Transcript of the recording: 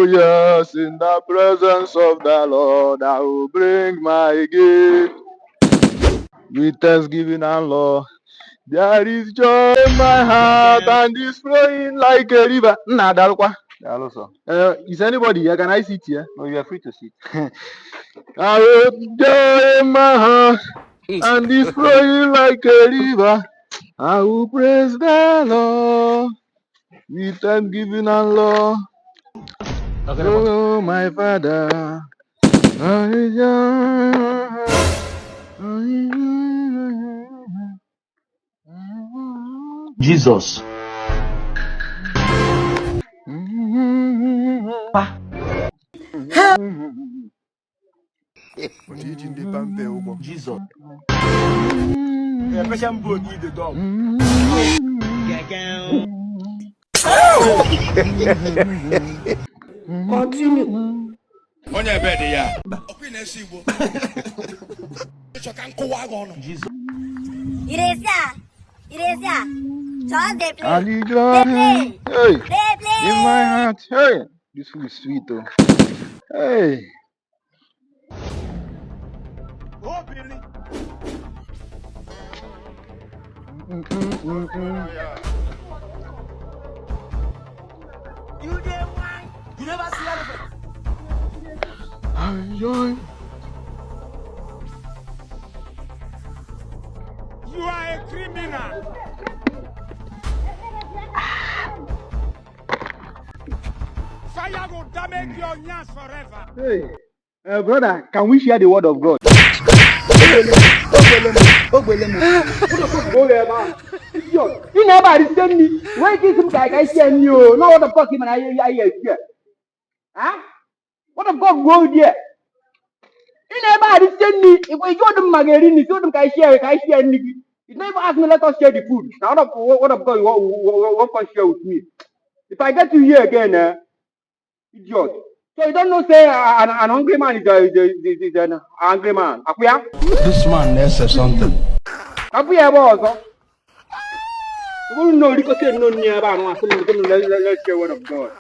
Oh yes, in the presence of the Lord, I will bring my gift with thanksgiving and love. There is joy in my heart and it's flowing like a river. Nadalkwa. Is anybody here? Can I sit here? No, you are free to sit. I have joy in my heart and it's flowing like a river. I will praise the Lord with thanksgiving and love. Oh, my Father. Jesus. Jesus. Continue. On your bed, yeah. Jesus. Iresia. Just they play. Ali They joy, play. hey, They play. in my heart, hey, this food is sweet though. Hey. Oh, Billy. You did wine. You never see anything. Ali joy. You are a criminal. Fire will damage your ears forever. Hey, brother, can we share the word of God? You never send me. Why give some guy I send you? No, what the fuck him and I here. Huh? What the fuck go there? You never send me. If we go to Magarini, so them guy share, you never ask me let us share the food. Now what of God what can share with me? If I get you here again, idiot. So you don't know say an hungry man is an angry man. Akuya? This man knows something. Akuya boss. You will know because you know near about let's share word of God.